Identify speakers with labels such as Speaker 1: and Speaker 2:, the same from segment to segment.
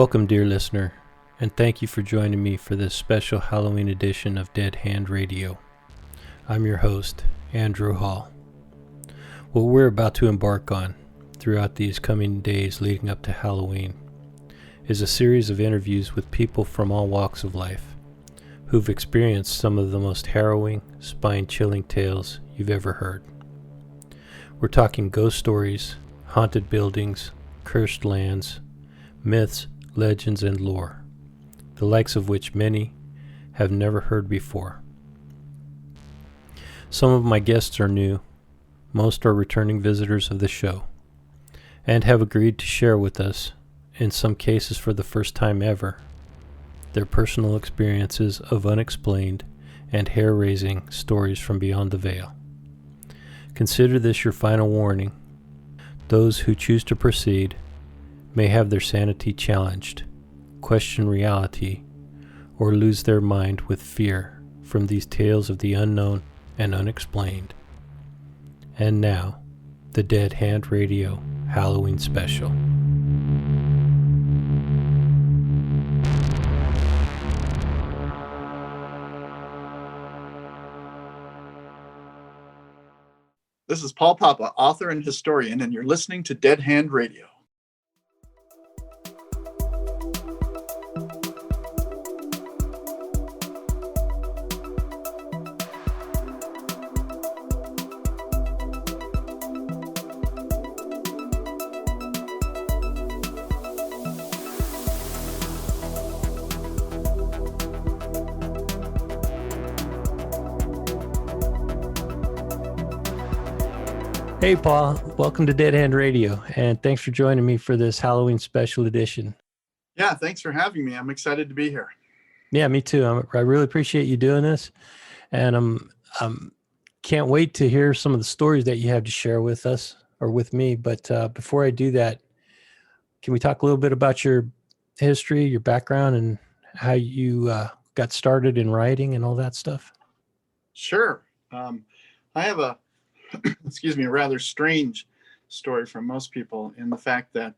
Speaker 1: Welcome, dear listener, and thank you for joining me for this special Halloween edition of Dead Hand Radio. I'm your host, Andrew Hall. What we're about to embark on throughout these coming days leading up to Halloween is a series of interviews with people from all walks of life who've experienced some of the most harrowing, spine-chilling tales you've ever heard. We're talking ghost stories, haunted buildings, cursed lands, myths, legends, and lore, the likes of which many have never heard before. Some of my guests are new, most are returning visitors of the show, and have agreed to share with us, in some cases for the first time ever, their personal experiences of unexplained and hair-raising stories from beyond the veil. Consider this your final warning. Those who choose to proceed may have their sanity challenged, question reality, or lose their mind with fear from these tales of the unknown and unexplained. And now, the Dead Hand Radio Halloween Special.
Speaker 2: This is Paul Papa, author and historian, and you're listening to Dead Hand Radio.
Speaker 1: Hey, Paul. Welcome to Dead Hand Radio, and thanks for joining me for this Halloween special edition.
Speaker 2: Yeah, thanks for having me. I'm excited to be here.
Speaker 1: Yeah, me too. I really appreciate you doing this, and I'm can't wait to hear some of the stories that you have to share with us or with me. But before I do that, can we talk a little bit about your history, your background, and how you got started in writing and all that stuff?
Speaker 2: Sure. I have a a rather strange story from most people in the fact that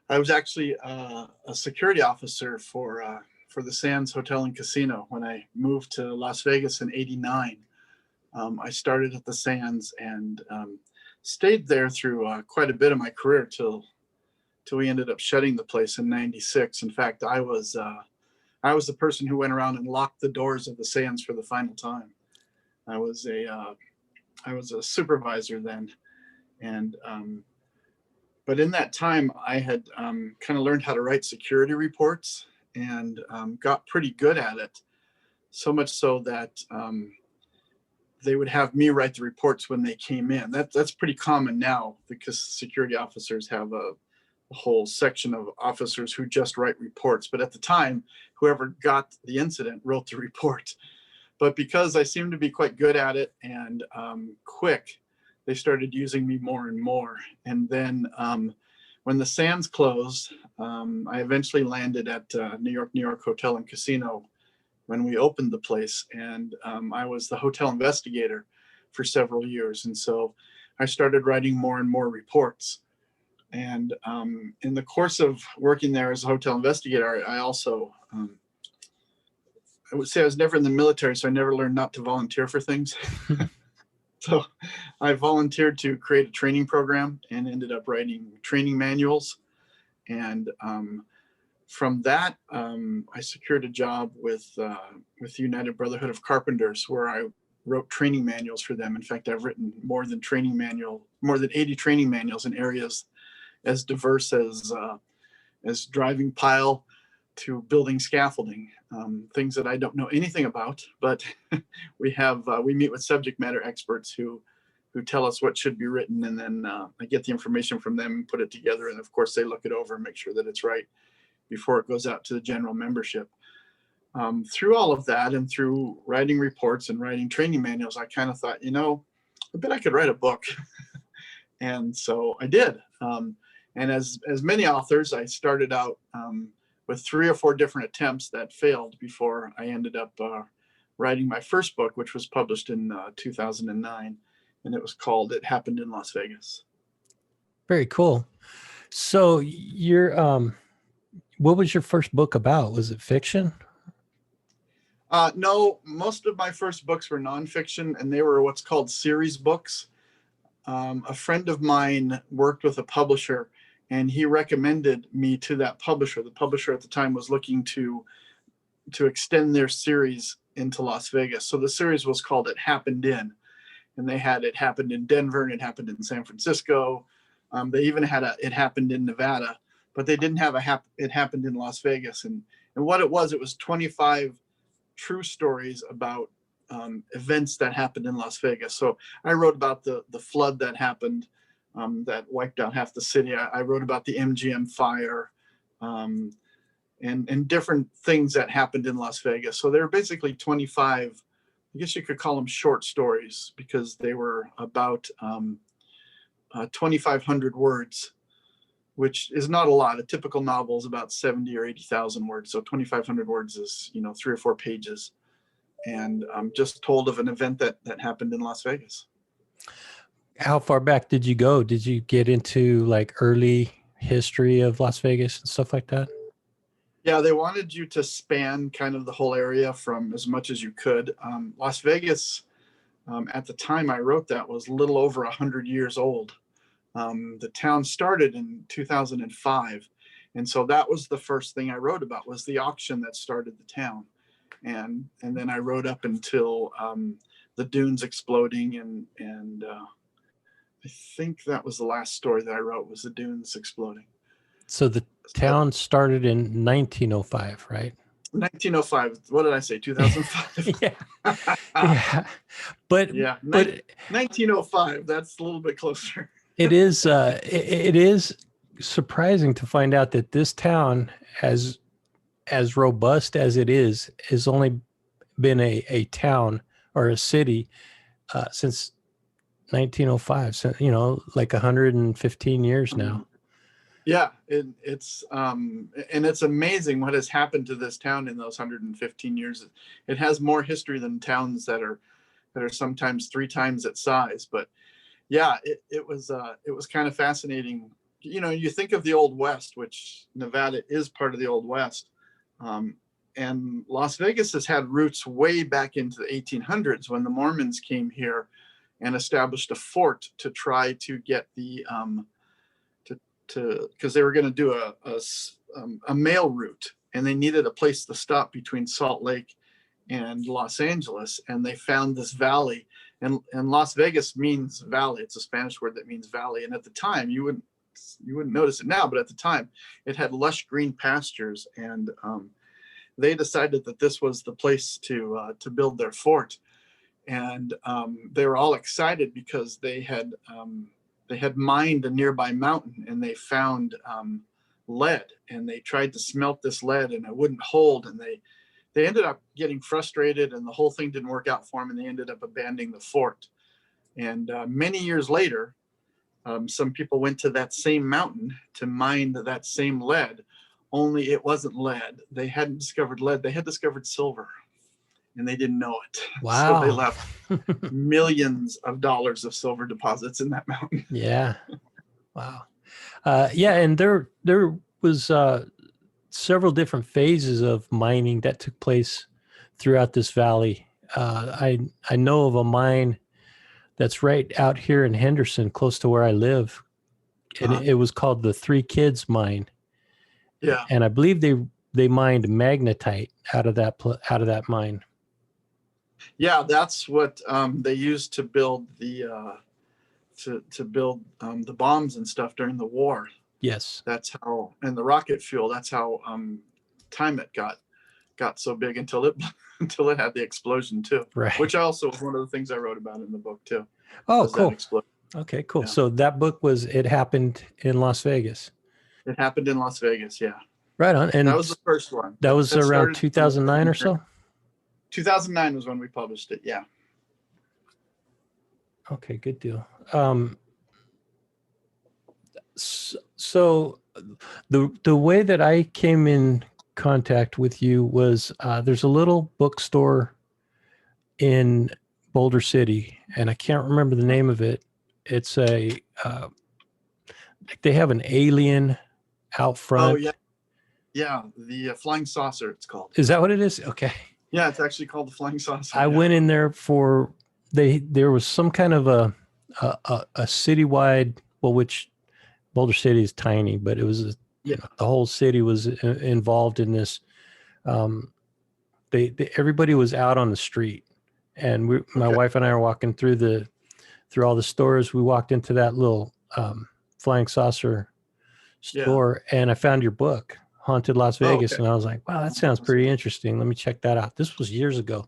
Speaker 2: I was actually a security officer for the Sands Hotel and Casino when I moved to Las Vegas in '89. I started at the Sands and stayed there through quite a bit of my career till we ended up shutting the place in '96. In fact, I was the person who went around and locked the doors of the Sands for the final time. I was a supervisor then, and but in that time I had kind of learned how to write security reports and got pretty good at it, so much so that they would have me write the reports when they came in. That's pretty common now because security officers have a whole section of officers who just write reports, but at the time whoever got the incident wrote the report. But because I seemed to be quite good at it and quick, they started using me more and more. And then when the Sands closed, I eventually landed at New York Hotel and Casino when we opened the place. And I was the hotel investigator for several years. And so I started writing more and more reports. And in the course of working there as a hotel investigator, I also... I would say I was never in the military, so I never learned not to volunteer for things. So I volunteered to create a training program and ended up writing training manuals. And from that, I secured a job with the United Brotherhood of Carpenters, where I wrote training manuals for them. In fact, I've written more than 80 training manuals in areas as diverse as driving pile to building scaffolding, things that I don't know anything about, but we meet with subject matter experts who tell us what should be written, and then I get the information from them and put it together, and of course they look it over and make sure that it's right before it goes out to the general membership. Through all of that and through writing reports and writing training manuals, I kind of thought, I bet I could write a book. And so I did. And as many authors, I started out with 3 or 4 different attempts that failed before I ended up writing my first book, which was published in 2009, and it was called It Happened in Las Vegas.
Speaker 1: Very cool. So you're What was your first book about? Was it fiction?
Speaker 2: No, most of my first books were nonfiction, and they were what's called series books. A friend of mine worked with a publisher, and he recommended me to that publisher. The publisher at the time was looking to extend their series into Las Vegas. So the series was called It Happened In, and they had It Happened in Denver and It Happened in San Francisco. They even had It Happened in Nevada, but they didn't have It Happened in Las Vegas. And what it was 25 true stories about events that happened in Las Vegas. So I wrote about the flood that happened, that wiped out half the city. I wrote about the MGM fire, and different things that happened in Las Vegas. So they're basically 25, I guess you could call them short stories, because they were about 2,500 words, which is not a lot. A typical novel is about 70 or 80,000 words. So 2,500 words is, 3 or 4 pages. And just told of an event that happened in Las Vegas.
Speaker 1: How far back did you go? Did you get into like early history of Las Vegas and stuff like that?
Speaker 2: Yeah, they wanted you to span kind of the whole area from as much as you could. Las Vegas, at the time I wrote that, was a little over 100 years old. The town started in 2005. And so that was the first thing I wrote about, was the auction that started the town. And then I wrote up until the dunes exploding, and I think that was the last story that I wrote, was the dunes exploding.
Speaker 1: So the town started in 1905, right?
Speaker 2: 1905. What did I say? 2005.
Speaker 1: Yeah. Yeah. But
Speaker 2: yeah,
Speaker 1: but
Speaker 2: 1905. That's a little bit closer.
Speaker 1: it is surprising to find out that this town, as robust as it is, has only been a town or a city since 1905. So, like 115 years now.
Speaker 2: Yeah, it's and it's amazing what has happened to this town in those 115 years. It has more history than towns that are sometimes 3 times its size. But yeah, it was kind of fascinating. You think of the Old West, which Nevada is part of the Old West, and Las Vegas has had roots way back into the 1800s, when the Mormons came here and established a fort to try to get the because they were going to do a mail route, and they needed a place to stop between Salt Lake and Los Angeles. And they found this valley, and Las Vegas means valley. It's a Spanish word that means valley. And at the time, you wouldn't notice it now, but at the time it had lush green pastures. And they decided that this was the place to build their fort. And they were all excited because they had mined a nearby mountain, and they found lead, and they tried to smelt this lead, and it wouldn't hold. And they ended up getting frustrated, and the whole thing didn't work out for them, and they ended up abandoning the fort. And many years later, some people went to that same mountain to mine that same lead, only it wasn't lead. They hadn't discovered lead. They had discovered silver, and they didn't know it.
Speaker 1: Wow.
Speaker 2: So they left millions of dollars of silver deposits in that mountain.
Speaker 1: Yeah. Wow. Yeah. And there was several different phases of mining that took place throughout this valley. I know of a mine that's right out here in Henderson, close to where I live. And it was called the Three Kids Mine.
Speaker 2: Yeah.
Speaker 1: And I believe they mined magnetite out of that mine.
Speaker 2: Yeah, that's what they used to build the the bombs and stuff during the war.
Speaker 1: Yes.
Speaker 2: That's how, and the rocket fuel. That's how Timot got so big until it had the explosion too.
Speaker 1: Right.
Speaker 2: Which also was one of the things I wrote about in the book too.
Speaker 1: Oh, cool. Okay, cool. Yeah. So that book It Happened in Las Vegas.
Speaker 2: It happened in Las Vegas. Yeah.
Speaker 1: Right on. And
Speaker 2: that was the first one.
Speaker 1: That was around 2009 or so.
Speaker 2: 2009 was when we published it. Yeah.
Speaker 1: Okay, good deal. So the way that I came in contact with you was there's a little bookstore in Boulder City, and I can't remember the name of it. It's they have an alien out front.
Speaker 2: Oh Yeah, the Flying Saucer, it's called.
Speaker 1: Is that what it is? Okay.
Speaker 2: Yeah, it's actually called the Flying Saucer.
Speaker 1: I
Speaker 2: yeah.
Speaker 1: went in there for there was some kind of a citywide, well, which Boulder City is tiny, but it was the whole city was involved in this. Everybody was out on the street, and my wife and I are walking through all the stores. We walked into that little Flying Saucer store, and I found your book, Haunted Las Vegas, and I was like, wow, that sounds pretty interesting. Let me check that out. This was years ago.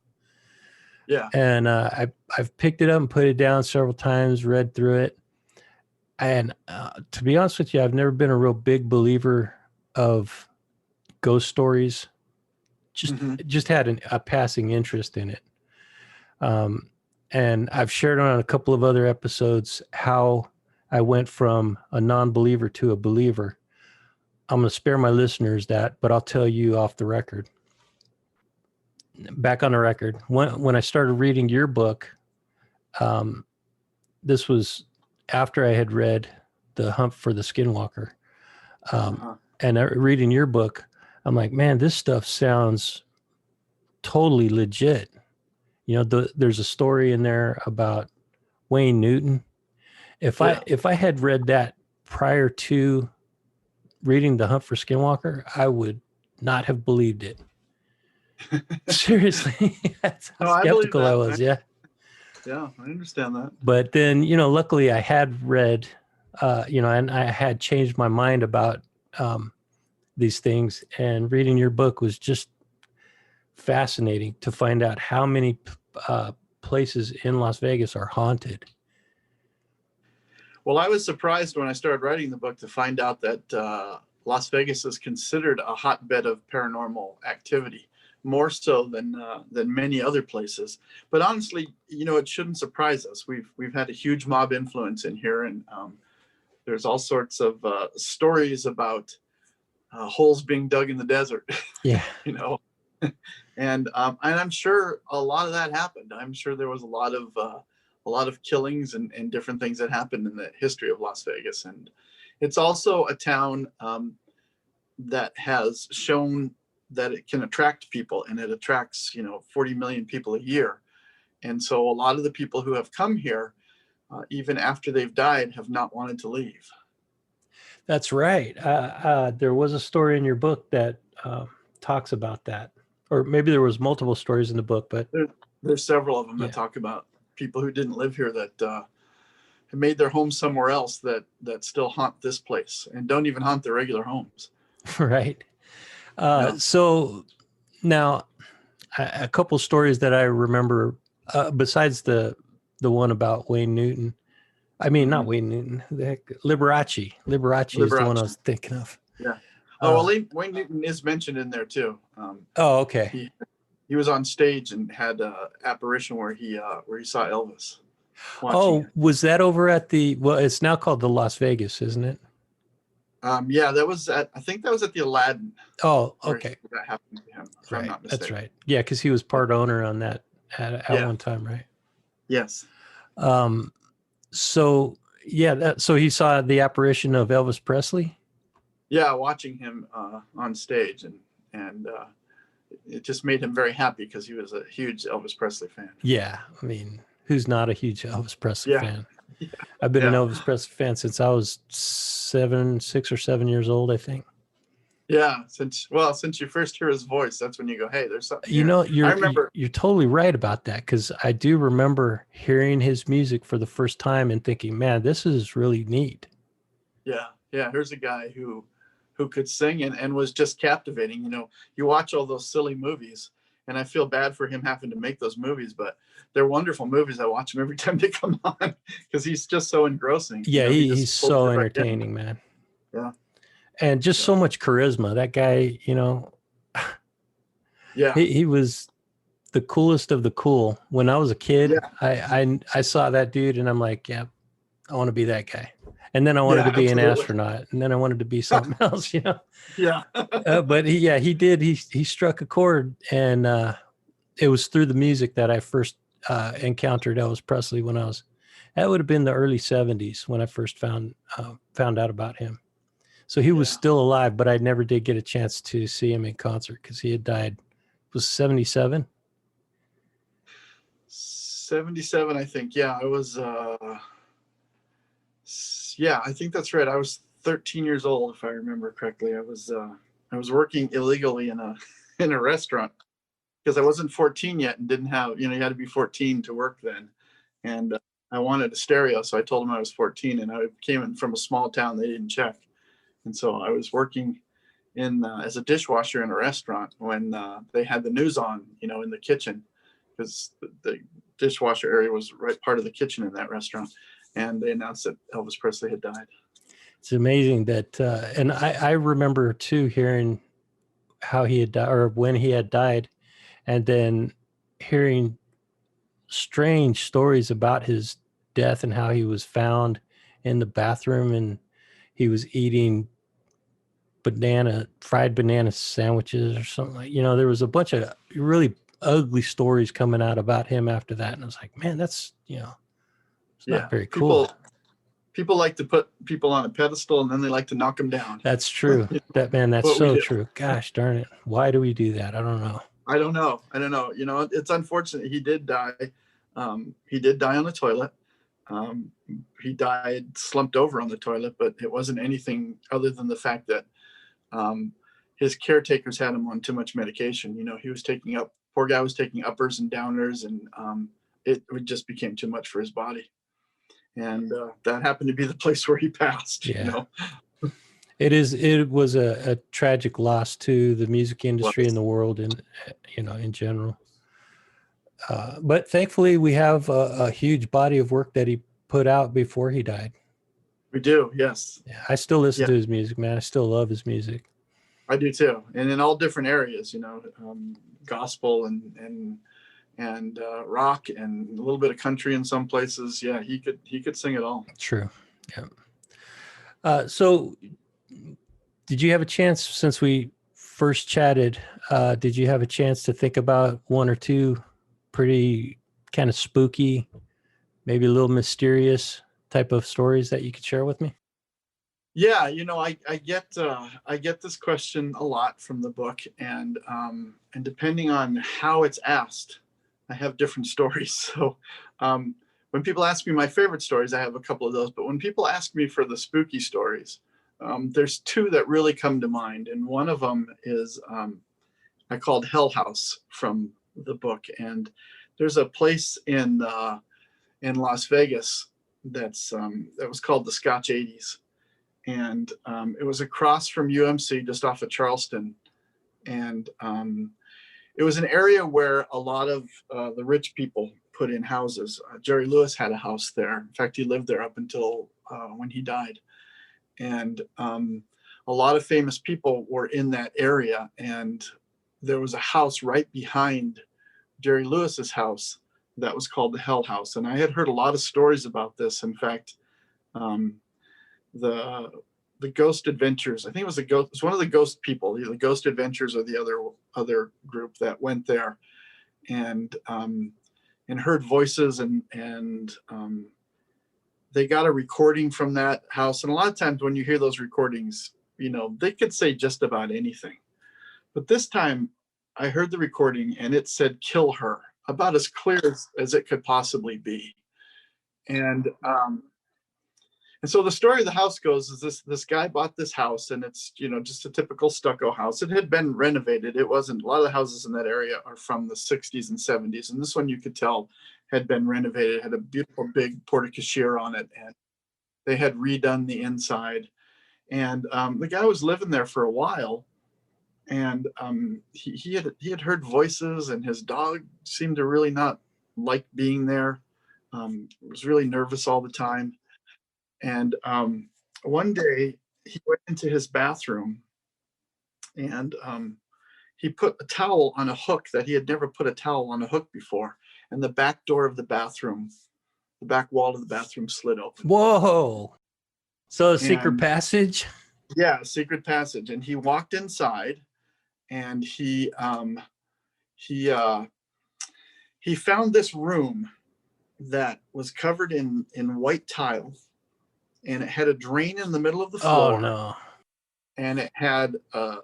Speaker 2: Yeah.
Speaker 1: And I've picked it up and put it down several times, read through it. And to be honest with you, I've never been a real big believer of ghost stories. Just had a passing interest in it. And I've shared on a couple of other episodes how I went from a non-believer to a believer. I'm going to spare my listeners that, but I'll tell you off the record. Back on the record, when I started reading your book, this was after I had read The Hunt for the Skinwalker. And reading your book, I'm like, man, this stuff sounds totally legit. You know, there's a story in there about Wayne Newton. If I had read that prior to reading The Hunt for Skinwalker, I would not have believed it. Seriously, that's how skeptical I was. Yeah,
Speaker 2: I understand that.
Speaker 1: But then, luckily I had read, and I had changed my mind about these things. And reading your book was just fascinating to find out how many places in Las Vegas are haunted.
Speaker 2: Well, I was surprised when I started writing the book to find out that Las Vegas is considered a hotbed of paranormal activity, more so than many other places. But honestly, it shouldn't surprise us. We've had a huge mob influence in here, and there's all sorts of stories about holes being dug in the desert.
Speaker 1: Yeah,
Speaker 2: and I'm sure a lot of that happened. I'm sure there was a lot of killings and different things that happened in the history of Las Vegas. And it's also a town that has shown that it can attract people, and it attracts, 40 million people a year. And so a lot of the people who have come here, even after they've died, have not wanted to leave.
Speaker 1: That's right. There was a story in your book that talks about that, or maybe there was multiple stories in the book, but
Speaker 2: there's several of them that talk about people who didn't live here that have made their home somewhere else that still haunt this place and don't even haunt their regular homes.
Speaker 1: Right. So now a couple stories that I remember, besides the one about Wayne Newton. I mean, not Wayne Newton, Liberace. Liberace is the one I was thinking of.
Speaker 2: Yeah. Oh, well, Wayne Newton is mentioned in there too.
Speaker 1: Okay.
Speaker 2: He was on stage and had an apparition where he saw Elvis.
Speaker 1: Was that over at it's now called the Las Vegas, isn't it?
Speaker 2: Yeah, I think that was at the Aladdin.
Speaker 1: Oh, okay.
Speaker 2: That happened to him, if
Speaker 1: right.
Speaker 2: I'm not mistaken.
Speaker 1: That's right. Yeah, because he was part owner on that at one time, right?
Speaker 2: Yes.
Speaker 1: So so he saw the apparition of Elvis Presley.
Speaker 2: Yeah, watching him on stage, and it just made him very happy because he was a huge Elvis Presley fan.
Speaker 1: Yeah, I mean, who's not a huge Elvis Presley fan? Yeah. I've been an Elvis Presley fan since I was 6 or 7 years old, I think.
Speaker 2: Yeah, since you first hear his voice, that's when you go, "Hey, there's something." You're
Speaker 1: totally right about that, because I do remember hearing his music for the first time and thinking, "Man, this is really neat."
Speaker 2: Yeah. Here's a guy who could sing and was just captivating. You watch all those silly movies, and I feel bad for him having to make those movies, but they're wonderful movies. I watch them every time they come on because he's just so engrossing.
Speaker 1: Yeah, he's so entertaining, man.
Speaker 2: Yeah.
Speaker 1: And just so much charisma. That guy,
Speaker 2: yeah,
Speaker 1: he was the coolest of the cool. When I was a kid, I saw that dude and I'm like, yeah, I want to be that guy. And then I wanted to be an astronaut, and then I wanted to be something else,
Speaker 2: Yeah.
Speaker 1: But he did. He struck a chord, and it was through the music that I first encountered Elvis Presley that would have been the early 70s when I first found out about him. So he was
Speaker 2: Yeah.
Speaker 1: still alive, but I never did get a chance to see him in concert because he had died. It was 77.
Speaker 2: 77, I think. Yeah, I was yeah, I think that's right. I was 13 years old, if I remember correctly. I was working illegally in a in a restaurant because I wasn't 14 yet and didn't have, you had to be 14 to work then. And I wanted a stereo, so I told them I was 14, and I came in from a small town. They didn't check, and so I was working in as a dishwasher in a restaurant when they had the news on, in the kitchen, because the dishwasher area was right part of the kitchen in that restaurant, and they announced that Elvis Presley had died.
Speaker 1: It's amazing that, and I remember too hearing how he had died or when he had died, and then hearing strange stories about his death and how he was found in the bathroom and he was eating fried banana sandwiches or something like, there was a bunch of really ugly stories coming out about him after that. And I was like, man, that's, it's
Speaker 2: Yeah,
Speaker 1: not very cool.
Speaker 2: People like to put people on a pedestal and then they like to knock them down.
Speaker 1: That's true. That's
Speaker 2: What we
Speaker 1: so
Speaker 2: do.
Speaker 1: true. Gosh darn it. Why do we do that? I don't know.
Speaker 2: I don't know. It's unfortunate. He did die. He did die on the toilet. He died slumped over on the toilet, but it wasn't anything other than the fact that his caretakers had him on too much medication. He was poor guy was taking uppers and downers, and it just became too much for his body. And that happened to be the place where he passed.
Speaker 1: Yeah. It was a tragic loss to the music industry and the world, and in general. But thankfully, we have a huge body of work that he put out before he died.
Speaker 2: We do, yes.
Speaker 1: Yeah, I still listen to his music, man. I still love his music.
Speaker 2: I do too, and in all different areas. Gospel and rock and a little bit of country in some places. Yeah, he could sing it all.
Speaker 1: True. Yeah. So did you have a chance, since we first chatted, did you have a chance to think about one or two pretty kind of spooky, maybe a little mysterious type of stories that you could share with me?
Speaker 2: Yeah, I get this question a lot from the book, and depending on how it's asked, I have different stories. So when people ask me my favorite stories, I have a couple of those. But when people ask me for the spooky stories, there's two that really come to mind. And one of them is I called Hell House from the book. And there's a place in Las Vegas that was called the Scotch 80s. And it was across from UMC, just off of Charleston. And it was an area where a lot of the rich people put in houses. Jerry Lewis had a house there. In fact, he lived there up until when he died. And a lot of famous people were in that area. And there was a house right behind Jerry Lewis's house that was called the Hell House. And I had heard a lot of stories about this. In fact, the Ghost Adventures, I think it was one of the ghost people. The Ghost Adventures are the other group that went there and heard voices, and they got a recording from that house. And a lot of times when you hear those recordings, they could say just about anything. But this time I heard the recording and it said "kill her" about as clear as it could possibly be. And so the story of the house goes is this guy bought this house, and it's just a typical stucco house. It had been renovated. It wasn't, a lot of the houses in that area are from the 60s and 70s, and this one you could tell had been renovated. It had a beautiful big porte-cochere on it, and they had redone the inside. And the guy was living there for a while, and he had heard voices, and his dog seemed to really not like being there. Was really nervous all the time. And one day he went into his bathroom, and he put a towel on a hook that he had never put a towel on a hook before. And the back door of the bathroom, the back wall of the bathroom slid open.
Speaker 1: Whoa. So a secret passage?
Speaker 2: Yeah, secret passage. And he walked inside, and he found this room that was covered in white tile. And it had a drain in the middle of the floor.
Speaker 1: Oh, no.
Speaker 2: and it had a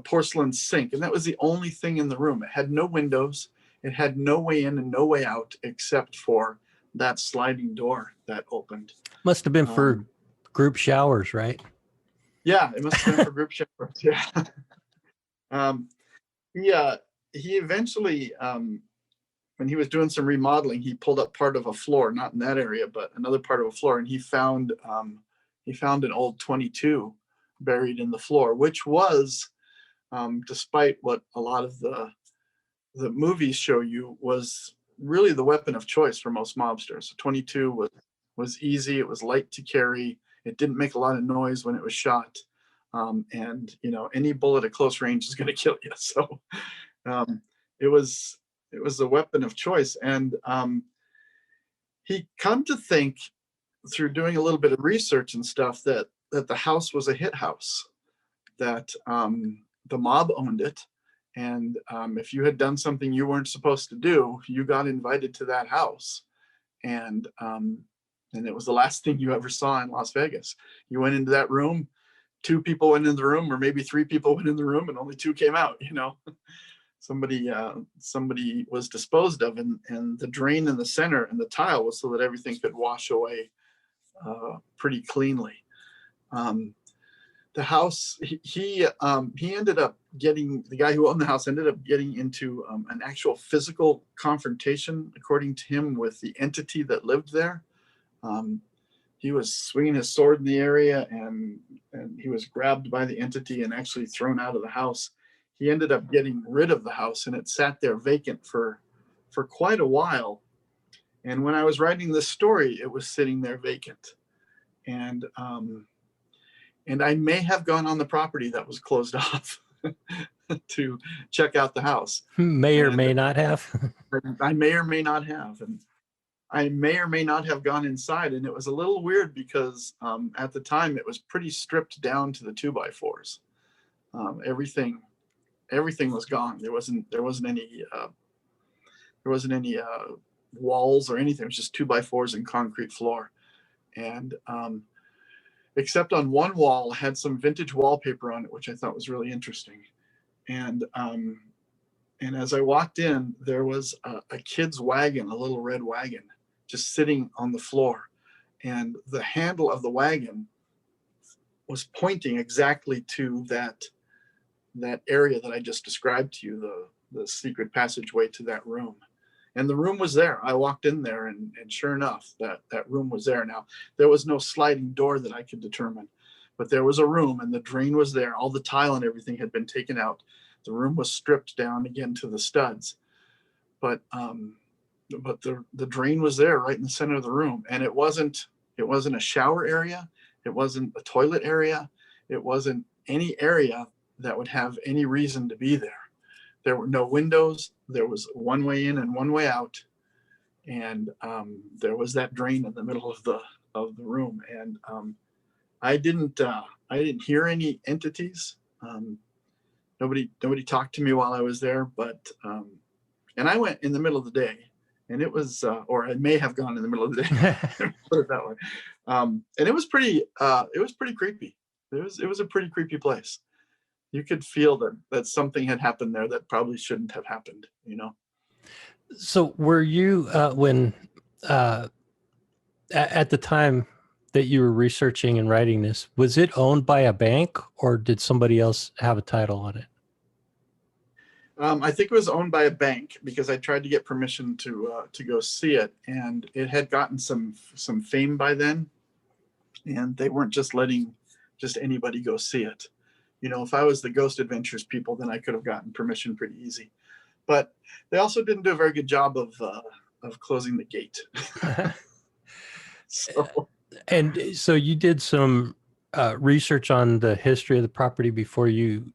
Speaker 2: porcelain sink, and that was the only thing in the room. It had no windows. It had no way in and no way out except for that sliding door that opened.
Speaker 1: Must have been for group showers, right?
Speaker 2: Yeah, it must have been for group showers. Yeah. He eventually, when he was doing some remodeling, he pulled up part of a floor, not in that area, but another part of a floor, and he found an old 22 buried in the floor, which was, despite what a lot of the movies show you, was really the weapon of choice for most mobsters. 22 was easy. It was light to carry. It didn't make a lot of noise when it was shot. And any bullet at close range is going to kill you. So it was the weapon of choice. And he come to think, through doing a little bit of research and stuff, that the house was a hit house, that the mob owned it. And if you had done something you weren't supposed to do, you got invited to that house. And it was the last thing you ever saw in Las Vegas. You went into that room, 2 people went in the room, or maybe 3 people went in the room, and only 2 came out. Somebody was disposed of, and the drain in the center and the tile was so that everything could wash away pretty cleanly. The house, he ended up getting, the guy who owned the house ended up getting into an actual physical confrontation, according to him, with the entity that lived there. He was swinging his sword in the area, and he was grabbed by the entity and actually thrown out of the house. He ended up getting rid of the house, and it sat there vacant for quite a while. And when I was writing this story, it was sitting there vacant. And I may have gone on the property that was closed off to check out the house.
Speaker 1: May or may not have.
Speaker 2: I may or may not have. And I may or may not have gone inside. And it was a little weird because at the time it was pretty stripped down to the 2x4s. Everything was gone. There wasn't any walls or anything. It was just 2x4s and concrete floor. And except on one wall had some vintage wallpaper on it, which I thought was really interesting. And as I walked in, there was a kid's wagon, a little red wagon, just sitting on the floor. And the handle of the wagon was pointing exactly to that area that I just described to you, the secret passageway to that room. And the room was there. I walked in there, and sure enough, that room was there. Now, there was no sliding door that I could determine, but there was a room, and the drain was there. All the tile and everything had been taken out. The room was stripped down again to the studs, but the drain was there right in the center of the room. And it wasn't a shower area. It wasn't a toilet area. It wasn't any area that would have any reason to be there. There were no windows. There was one way in and one way out, and there was that drain in the middle of the room. And I didn't hear any entities. Nobody talked to me while I was there, but and I went in the middle of the day, and it was, or I may have gone in the middle of the day, put it that way. And it was pretty creepy. It was a pretty creepy place. You could feel that something had happened there that probably shouldn't have happened, So
Speaker 1: were you, when, at the time that you were researching and writing this, was it owned by a bank, or did somebody else have a title on it?
Speaker 2: I think it was owned by a bank, because I tried to get permission to go see it, and it had gotten some fame by then, and they weren't just letting just anybody go see it. If I was the Ghost Adventures people, then I could have gotten permission pretty easy. But they also didn't do a very good job of closing the gate.
Speaker 1: So you did some research on the history of the property before you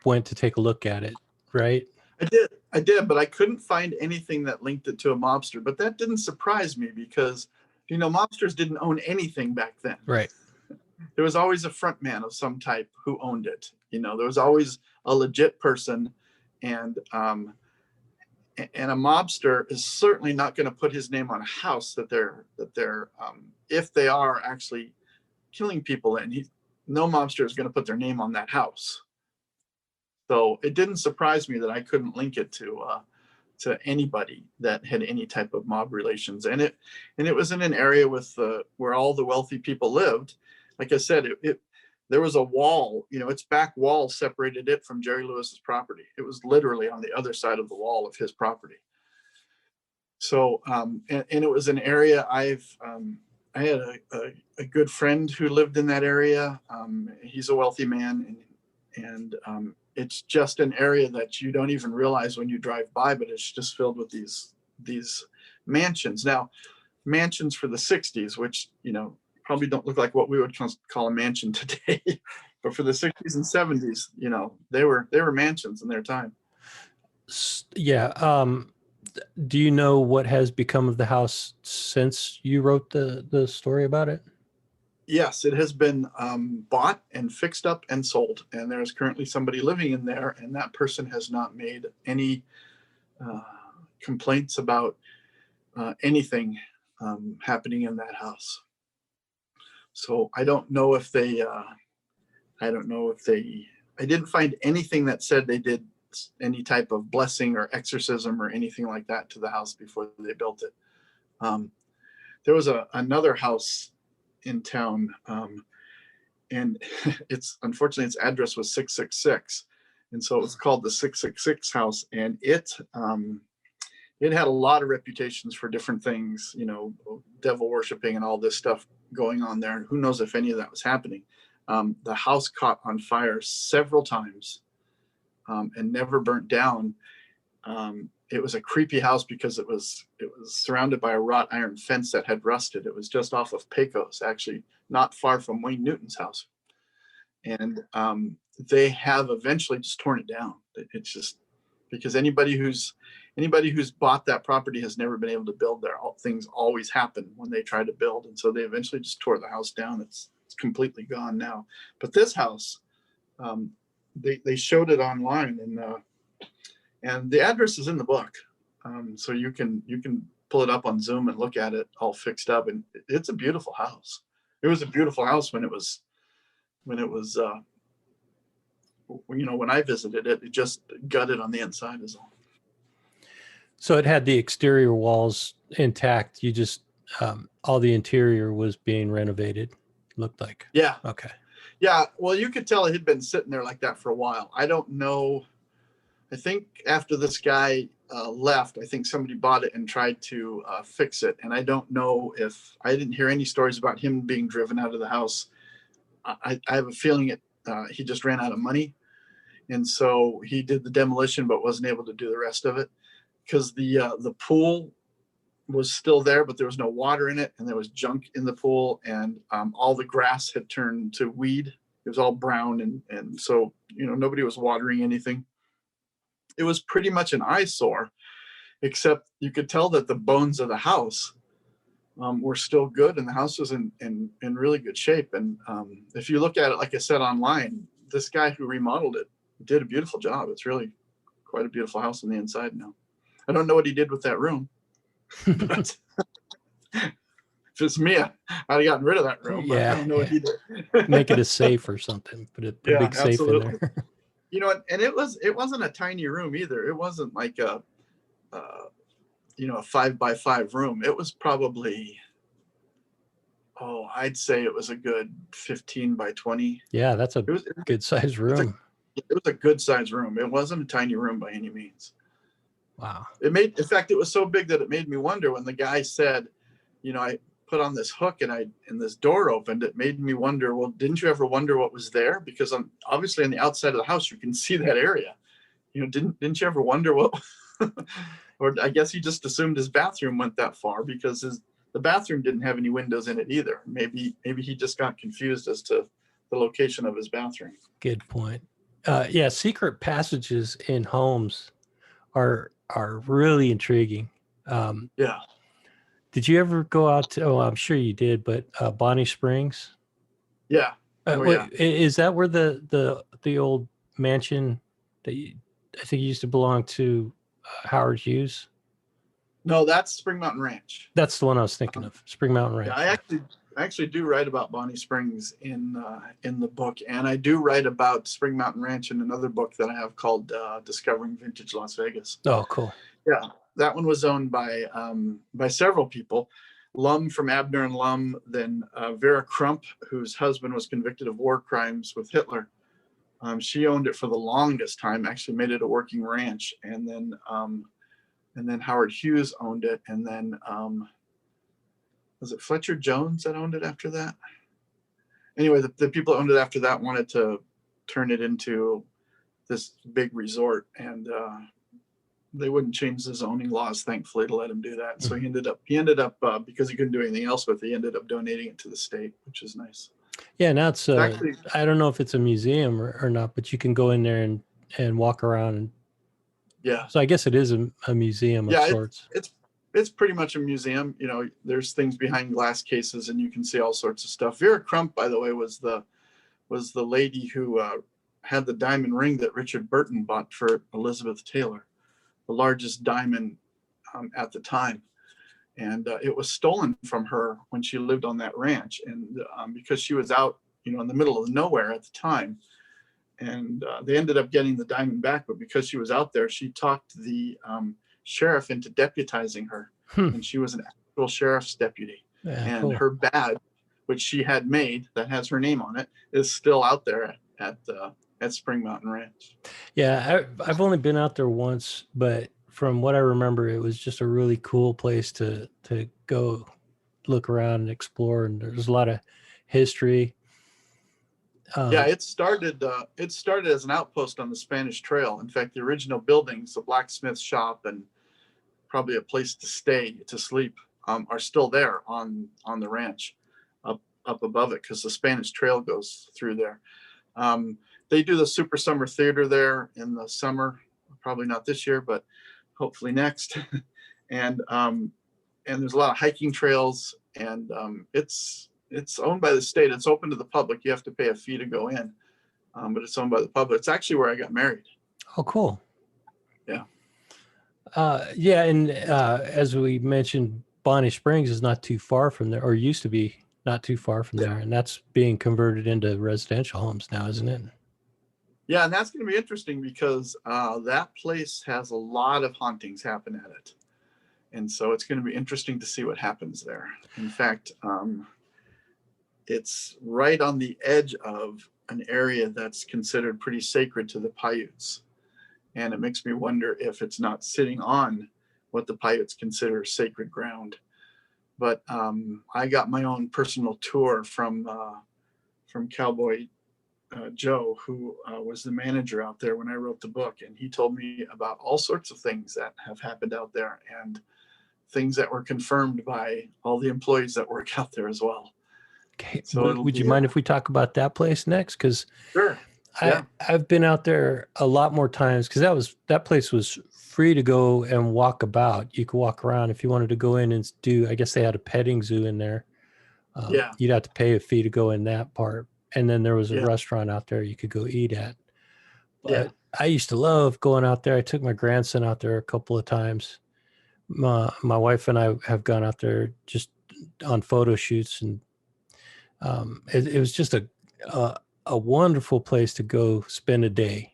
Speaker 1: went to take a look at it, right?
Speaker 2: I did, but I couldn't find anything that linked it to a mobster. But that didn't surprise me, because mobsters didn't own anything back then.
Speaker 1: Right.
Speaker 2: There was always a front man of some type who owned it. There was always a legit person, and a mobster is certainly not going to put his name on a house that they're if they are actually killing people in. no mobster is going to put their name on that house. So it didn't surprise me that I couldn't link it to anybody that had any type of mob relations. And it was in an area with where all the wealthy people lived. Like I said, there was a wall, its back wall separated it from Jerry Lewis's property. It was literally on the other side of the wall of his property. So, and it was an area I had a good friend who lived in that area. He's a wealthy man, and it's just an area that you don't even realize when you drive by, but it's just filled with these mansions. Now, mansions for the 60s, which, probably don't look like what we would call a mansion today, but for the 60s and 70s, they were mansions in their time.
Speaker 1: Yeah. Do you know what has become of the house since you wrote the story about it?
Speaker 2: Yes, it has been bought and fixed up and sold, and there is currently somebody living in there, and that person has not made any complaints about anything happening in that house. So I don't know if they I didn't find anything that said they did any type of blessing or exorcism or anything like that to the house before they built it. There was another house in town, and unfortunately its address was 666, and so it was called the 666 house, and it had a lot of reputations for different things, devil worshiping and all this stuff going on there. And who knows if any of that was happening. The house caught on fire several times and never burnt down. It was a creepy house because it was surrounded by a wrought iron fence that had rusted. It was just off of Pecos, actually not far from Wayne Newton's house. And they have eventually just torn it down. It's just because anybody who's bought that property has never been able to build there. Things always happen when they try to build. And so they eventually just tore the house down. It's completely gone now. But this house, they showed it online, and the address is in the book. So you can pull it up on Zoom and look at it all fixed up. And it's a beautiful house. It was a beautiful house when when I visited it. It just gutted on the inside is all.
Speaker 1: So it had the exterior walls intact. You just all the interior was being renovated, looked like.
Speaker 2: Yeah.
Speaker 1: Okay.
Speaker 2: Yeah. Well, you could tell it had been sitting there like that for a while. I don't know. I think after this guy left, I think somebody bought it and tried to fix it. And I don't know if I didn't hear any stories about him being driven out of the house. I have a feeling he just ran out of money. And so he did the demolition, but wasn't able to do the rest of it because the pool was still there, but there was no water in it. And there was junk in the pool, and all the grass had turned to weed. It was all brown. And so, nobody was watering anything. It was pretty much an eyesore, except you could tell that the bones of the house were still good, and the house was in really good shape. And if you look at it, like I said, online, this guy who remodeled it did a beautiful job. It's really quite a beautiful house on the inside now. I don't know what he did with that room, but if it's me, I'd have gotten rid of that room.
Speaker 1: Yeah,
Speaker 2: I don't know what he did.
Speaker 1: Make it a safe or something. Put a big safe
Speaker 2: absolutely.
Speaker 1: in there.
Speaker 2: And it wasn't a tiny room either. It wasn't like a 5x5 room. It was probably, I'd say it was a good 15 by 20.
Speaker 1: Yeah, that's a good size room.
Speaker 2: It was a good size room. It wasn't a tiny room by any means.
Speaker 1: Wow.
Speaker 2: In fact, it was so big that it made me wonder when the guy said, I put on this hook and this door opened. It made me wonder, well, didn't you ever wonder what was there? Because obviously on the outside of the house, you can see that area. Didn't you ever wonder what, or I guess he just assumed his bathroom went that far because the bathroom didn't have any windows in it either. Maybe he just got confused as to the location of his bathroom.
Speaker 1: Good point. Secret passages in homes are really intriguing.
Speaker 2: Yeah.
Speaker 1: Did you ever go out to? Oh, I'm sure you did, but Bonnie Springs.
Speaker 2: Yeah.
Speaker 1: Yeah. Is that where the old mansion that I think used to belong to Howard Hughes?
Speaker 2: No, that's Spring Mountain Ranch.
Speaker 1: That's the one I was thinking of. Spring Mountain Ranch.
Speaker 2: Yeah, I actually do write about Bonnie Springs in the book, and I do write about Spring Mountain Ranch in another book that I have called Discovering Vintage Las Vegas.
Speaker 1: Oh, cool.
Speaker 2: Yeah, that one was owned by several people. Lum from Abner and Lum, then Vera Crump, whose husband was convicted of war crimes with Hitler. She owned it for the longest time, actually made it a working ranch, and then Howard Hughes owned it, and then was it Fletcher Jones that owned it after that? Anyway, the people that owned it after that wanted to turn it into this big resort, and they wouldn't change the zoning laws, thankfully, to let him do that. So he ended up because he couldn't do anything else with it, he ended up donating it to the state, which is nice.
Speaker 1: Yeah, now it's
Speaker 2: Actually,
Speaker 1: I don't know if it's a museum or not, but you can go in there and walk around. And
Speaker 2: yeah,
Speaker 1: so I guess it is a museum of sorts.
Speaker 2: It's pretty much a museum. You know, there's things behind glass cases, and you can see all sorts of stuff. Vera Crump, by the way, was the lady who had the diamond ring that Richard Burton bought for Elizabeth Taylor, the largest diamond at the time. And it was stolen from her when she lived on that ranch. And because she was out, in the middle of nowhere at the time, and they ended up getting the diamond back. But because she was out there, she talked the sheriff into deputizing her. And she was an actual sheriff's deputy.
Speaker 1: Yeah,
Speaker 2: and
Speaker 1: cool.
Speaker 2: her badge, which she had made that has her name on it, is still out there at Spring Mountain Ranch.
Speaker 1: Yeah, I've only been out there once, but from what I remember, it was just a really cool place to go look around and explore. And there's a lot of history.
Speaker 2: Yeah, it started as an outpost on the Spanish Trail. In fact, the original buildings, the blacksmith shop and probably a place to stay, to sleep, are still there on the ranch up above it, because the Spanish Trail goes through there. They do the Super Summer Theater there in the summer, probably not this year, but hopefully next. and there's a lot of hiking trails, and it's owned by the state. It's open to the public. You have to pay a fee to go in, but it's owned by the public. It's actually where I got married.
Speaker 1: Oh, cool.
Speaker 2: Yeah.
Speaker 1: Yeah, and as we mentioned, Bonnie Springs is not too far from there, or used to be not too far from there, and that's being converted into residential homes now, isn't it?
Speaker 2: Yeah, and that's going to be interesting because that place has a lot of hauntings happen at it. And so it's going to be interesting to see what happens there. In fact, it's right on the edge of an area that's considered pretty sacred to the Paiutes. And it makes me wonder if it's not sitting on what the Paiutes consider sacred ground. But I got my own personal tour from Cowboy Joe, who was the manager out there when I wrote the book. And he told me about all sorts of things that have happened out there, and things that were confirmed by all the employees that work out there as well.
Speaker 1: Okay. So would you mind if we talk about that place next? Because
Speaker 2: sure. Yeah.
Speaker 1: I've been out there a lot more times, because that place was free to go and walk about. You could walk around if you wanted to go in and do, I guess they had a petting zoo in there.
Speaker 2: Yeah.
Speaker 1: You'd have to pay a fee to go in that part. And then there was a restaurant out there you could go eat at. But I used to love going out there. I took my grandson out there a couple of times. My wife and I have gone out there just on photo shoots, and it was just a wonderful place to go spend a day.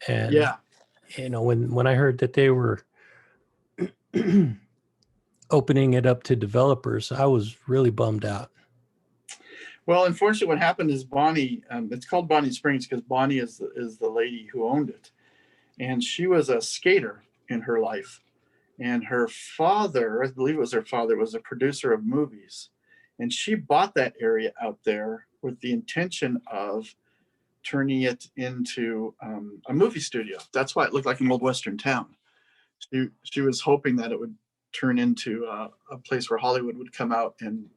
Speaker 1: And when I heard that they were opening it up to developers, I was really bummed out.
Speaker 2: Well, unfortunately, what happened is Bonnie, it's called Bonnie Springs because Bonnie is the lady who owned it. And she was a skater in her life. And her father, I believe it was her father, was a producer of movies. And she bought that area out there with the intention of turning it into a movie studio. That's why it looked like an old Western town. She was hoping that it would turn into a place where Hollywood would come out and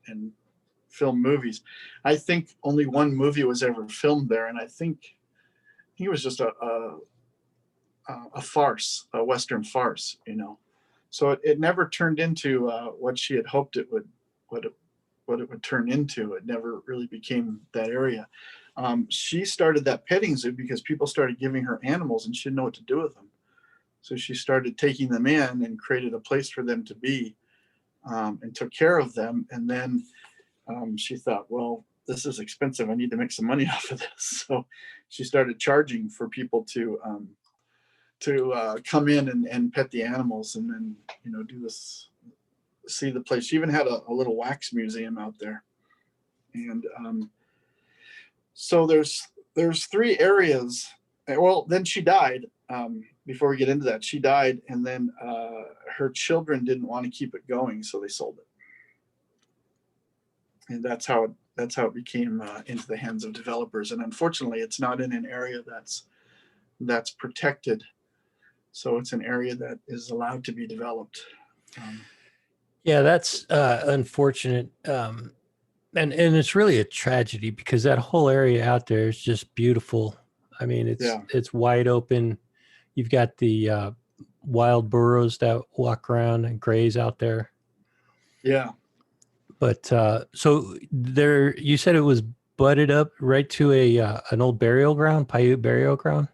Speaker 2: film movies. I think only one movie was ever filmed there, and I think it was just a farce, a Western farce, So it never turned into what she had hoped it would, what it would turn into. It never really became that area. She started that petting zoo because people started giving her animals and she didn't know what to do with them. So she started taking them in and created a place for them to be, and took care of them. And then she thought, well, this is expensive. I need to make some money off of this. So she started charging for people to come in and pet the animals, and then do this, see the place. She even had a little wax museum out there, and so there's three areas. Well, then she died. Before we get into that, she died, and then her children didn't want to keep it going, so they sold it, and that's how it became into the hands of developers. And unfortunately, it's not in an area that's protected, so it's an area that is allowed to be developed.
Speaker 1: Yeah, that's unfortunate. And it's really a tragedy because that whole area out there is just beautiful. I mean, it's wide open. You've got the wild burros that walk around and graze out there.
Speaker 2: Yeah.
Speaker 1: But so there, you said it was butted up right to an old burial ground, Paiute burial ground.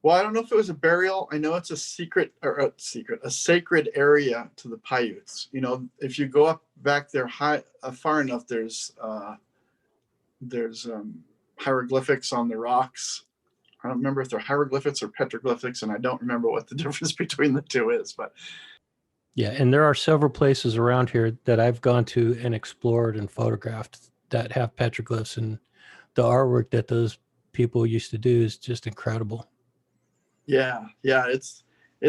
Speaker 2: Well, I don't know if it was a burial. I know it's a sacred area to the Paiutes. If you go up back there far enough, there's hieroglyphics on the rocks. I don't remember if they're hieroglyphics or petroglyphics, and I don't remember what the difference between the two is. But
Speaker 1: yeah, and there are several places around here that I've gone to and explored and photographed that have petroglyphs, and the artwork that those people used to do is just incredible.
Speaker 2: Yeah, it's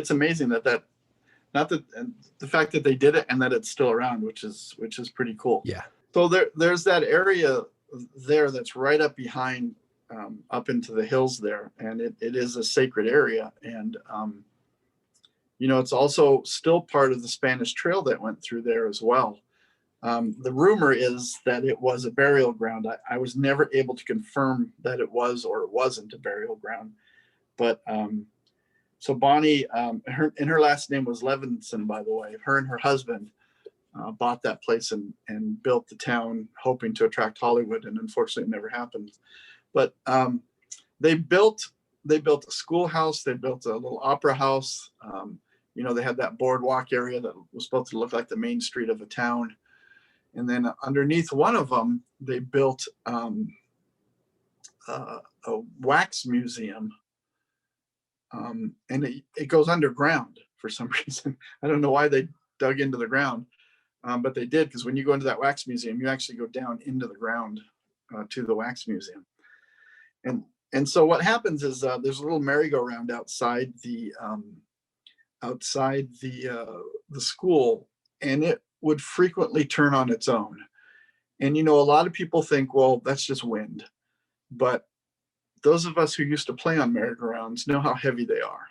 Speaker 2: amazing that not that, and the fact that they did it and that it's still around, which is pretty cool.
Speaker 1: Yeah.
Speaker 2: So there's that area there that's right up behind, up into the hills there, and it is a sacred area, and it's also still part of the Spanish Trail that went through there as well. The rumor is that it was a burial ground. I was never able to confirm that it was or it wasn't a burial ground, but so Bonnie, her last name was Levinson, by the way. Her and her husband bought that place and built the town, hoping to attract Hollywood, and unfortunately, it never happened. But they built a schoolhouse. They built a little opera house. They had that boardwalk area that was supposed to look like the main street of a town. And then underneath one of them, they built a wax museum. And it goes underground for some reason. I don't know why they dug into the ground, but they did, because when you go into that wax museum, you actually go down into the ground to the wax museum. And so what happens is there's a little merry-go-round outside the school, and it would frequently turn on its own. And a lot of people think, well, that's just wind, but those of us who used to play on merry-go-rounds know how heavy they are.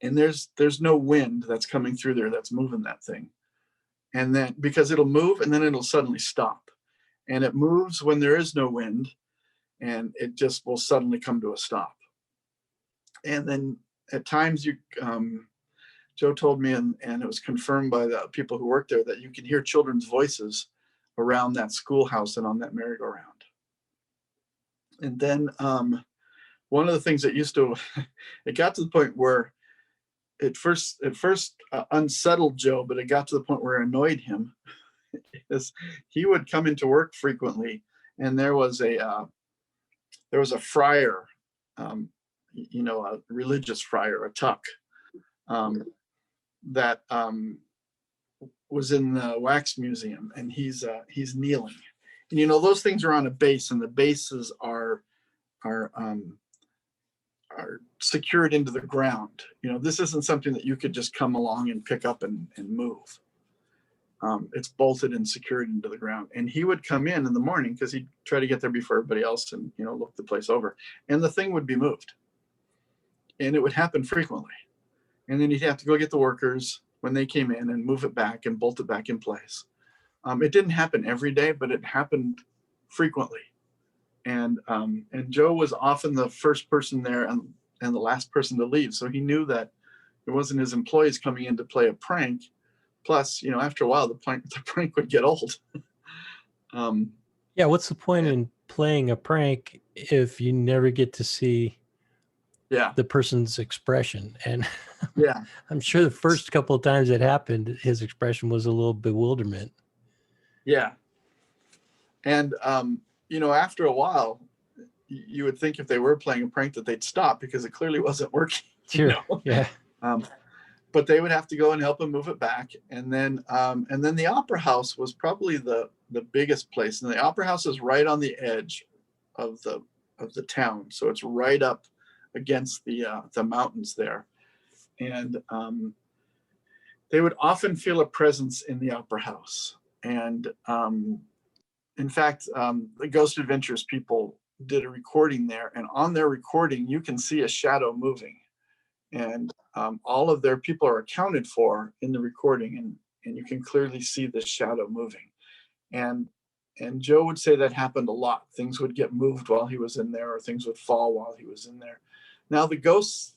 Speaker 2: And there's no wind that's coming through there that's moving that thing. And then, because it'll move and then it'll suddenly stop. And it moves when there is no wind, and it just will suddenly come to a stop. And then at times Joe told me, and it was confirmed by the people who work there, that you can hear children's voices around that schoolhouse and on that merry-go-round. And then one of the things that it got to the point where it first unsettled Joe, but it got to the point where it annoyed him, is he would come into work frequently, and there was a friar, a religious friar, a tuck, that was in the wax museum, and he's kneeling. And those things are on a base, and the bases are secured into the ground. This isn't something that you could just come along and pick up and move. It's bolted and secured into the ground. And he would come in the morning, because he'd try to get there before everybody else and look the place over, and the thing would be moved. And it would happen frequently. And then he'd have to go get the workers when they came in and move it back and bolt it back in place. It didn't happen every day, but it happened frequently. And Joe was often the first person there and the last person to leave. So he knew that it wasn't his employees coming in to play a prank. Plus, after a while, the prank would get old.
Speaker 1: Yeah, what's the point in playing a prank if you never get to see the person's expression? And I'm sure the first couple of times it happened, his expression was a little bewilderment.
Speaker 2: Yeah. And after a while, you would think if they were playing a prank that they'd stop because it clearly wasn't working.
Speaker 1: Sure. Yeah.
Speaker 2: But they would have to go and help him move it back. And then the Opera House was probably the biggest place. And the Opera House is right on the edge of the town, so it's right up against the mountains there. And they would often feel a presence in the Opera House. And in fact, the Ghost Adventures people did a recording there, and on their recording you can see a shadow moving, and all of their people are accounted for in the recording, and you can clearly see the shadow moving. And Joe would say that happened a lot. Things would get moved while he was in there, or things would fall while he was in there. Now, the ghosts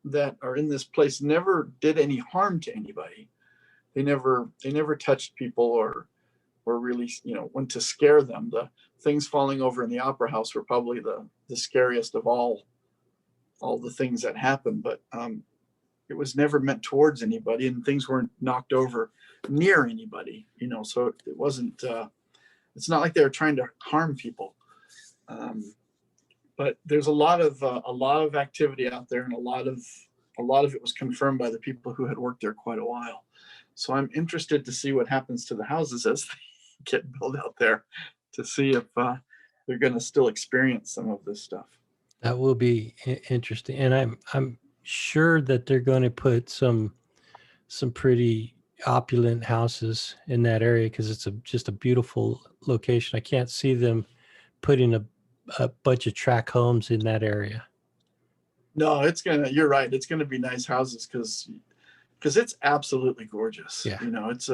Speaker 2: that are in this place never did any harm to anybody. They never touched people or really, went to scare them. The things falling over in the Opera House were probably the scariest of all the things that happened. But it was never meant towards anybody, and things weren't knocked over near anybody, so it wasn't, it's not like they were trying to harm people. But there's a lot of activity out there, and a lot of it was confirmed by the people who had worked there quite a while. So I'm interested to see what happens to the houses as they get built out there, to see if they're going to still experience some of this stuff.
Speaker 1: That will be interesting, and I'm sure that they're going to put some pretty opulent houses in that area, because it's just a beautiful location. I can't see them putting a bunch of tract homes in that area.
Speaker 2: No, you're right. It's gonna be nice houses because it's absolutely gorgeous.
Speaker 1: Yeah.
Speaker 2: It's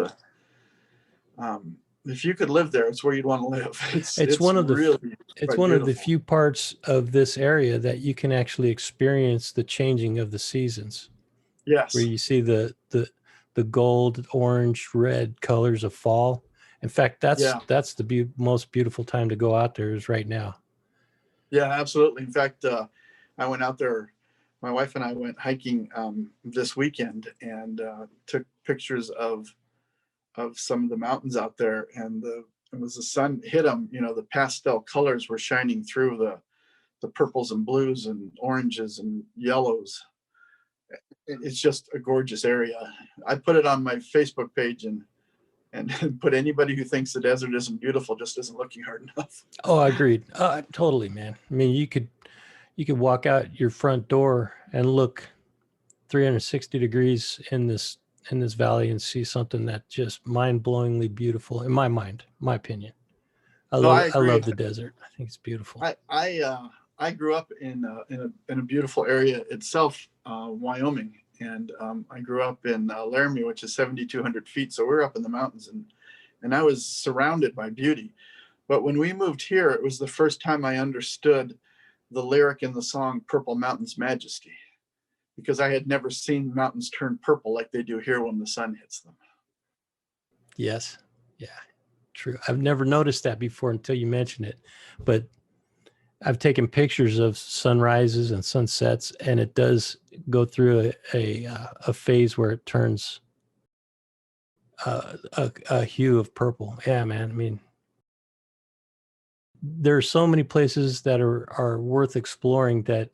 Speaker 2: if you could live there, it's where you'd want to live.
Speaker 1: It's one of the few parts of this area that you can actually experience the changing of the seasons.
Speaker 2: Yes.
Speaker 1: Where you see the gold, orange, red colors of fall. In fact, that's the most beautiful time to go out there is right now.
Speaker 2: Yeah, absolutely. In fact, I went out there. My wife and I went hiking this weekend and took pictures of some of the mountains out there. And as the sun hit them, the pastel colors were shining through the purples and blues and oranges and yellows. It's just a gorgeous area. I put it on my Facebook page and put anybody who thinks the desert isn't beautiful just isn't looking hard enough.
Speaker 1: Oh, agreed. Totally, man. I mean, you could walk out your front door and look 360 degrees in this valley and see something that's just mind-blowingly beautiful in my mind, my opinion. I love the desert. I think it's beautiful.
Speaker 2: I grew up in a beautiful area itself, Wyoming, and I grew up in Laramie, which is 7,200 feet. So we're up in the mountains, and I was surrounded by beauty. But when we moved here, it was the first time I understood the lyric in the song "Purple Mountains Majesty," because I had never seen mountains turn purple like they do here when the sun hits them.
Speaker 1: Yes. Yeah, true. I've never noticed that before until you mentioned it, but I've taken pictures of sunrises and sunsets, and it does go through a phase where it turns a hue of purple. Yeah, man. I mean, there are so many places that are worth exploring that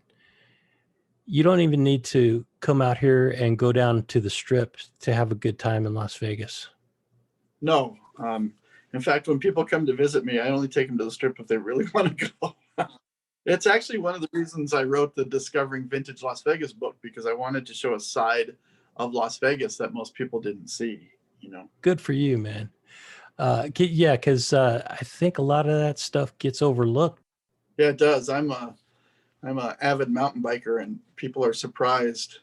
Speaker 1: you don't even need to come out here and go down to the Strip to have a good time in Las Vegas.
Speaker 2: No. In fact, when people come to visit me, I only take them to the Strip if they really want to go. It's actually one of the reasons I wrote the Discovering Vintage Las Vegas book, because I wanted to show a side of Las Vegas that most people didn't see,
Speaker 1: Good for you, man. Yeah, because I think a lot of that stuff gets overlooked.
Speaker 2: Yeah, it does. I'm an avid mountain biker, and people are surprised.